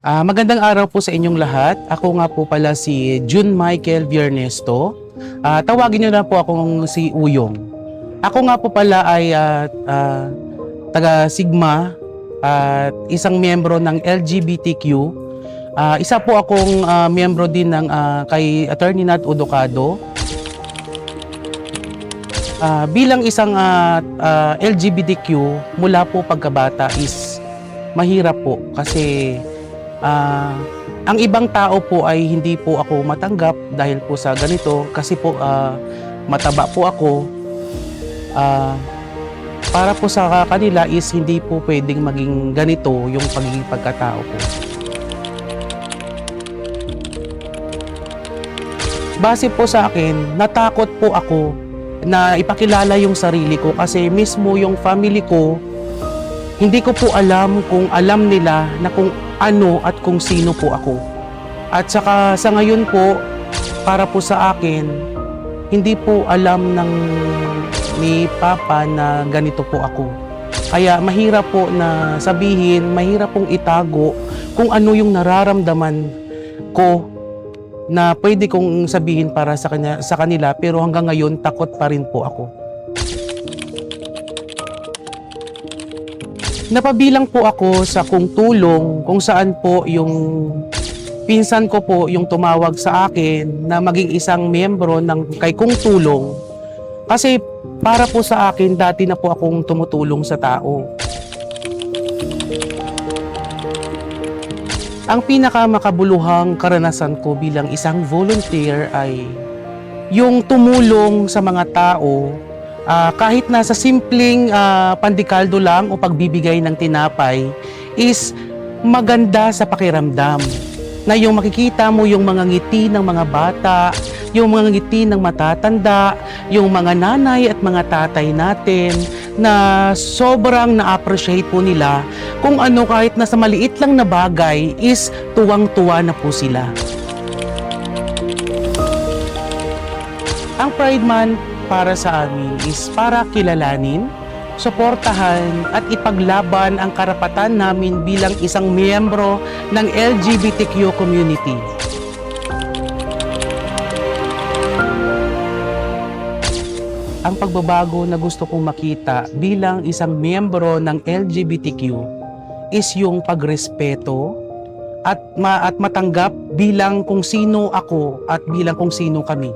Magandang araw po sa inyong lahat. Ako nga po pala si June Michael Viernesto. Tawagin niyo na po akong si Uyong. Ako nga po pala ay taga Sigma at isang miyembro ng LGBTQ. Isa po akong miyembro din ng kay Attorney Nat Udocado. Bilang isang LGBTQ, mula po pagkabata is mahirap po kasi ang ibang tao po ay hindi po ako matanggap dahil po sa ganito kasi po mataba po ako. Para po sa kanila is hindi po pwedeng maging ganito yung pagiging pagkatao ko. Base po sa akin, natakot po ako na ipakilala yung sarili ko kasi mismo yung family ko, hindi ko po alam kung alam nila na kung ano at kung sino po ako. At saka sa ngayon po, para po sa akin, hindi po alam ni Papa na ganito po ako. Kaya mahirap po na sabihin, mahirap pong itago kung ano yung nararamdaman ko na pwede kong sabihin para sa kanila, pero hanggang ngayon takot pa rin po ako. Napabilang po ako sa Kung Tulong kung saan po yung pinsan ko po yung tumawag sa akin na maging isang miyembro ng kay Kung Tulong. Kasi para po sa akin, dati na po akong tumutulong sa tao. Ang pinakamakabuluhang karanasan ko bilang isang volunteer ay yung tumulong sa mga tao. Kahit nasa simpleng pandikaldo lang o pagbibigay ng tinapay is maganda sa pakiramdam. Na yung makikita mo yung mga ngiti ng mga bata, yung mga ngiti ng matatanda, yung mga nanay at mga tatay natin na sobrang na-appreciate po nila kung ano kahit nasa maliit lang na bagay is tuwang-tuwa na po sila. Ang Pride Month para sa amin is para kilalanin, suportahan at ipaglaban ang karapatan namin bilang isang miyembro ng LGBTQ community. Ang pagbabago na gusto kong makita bilang isang miyembro ng LGBTQ is yung pagrespeto at matanggap bilang kung sino ako at bilang kung sino kami.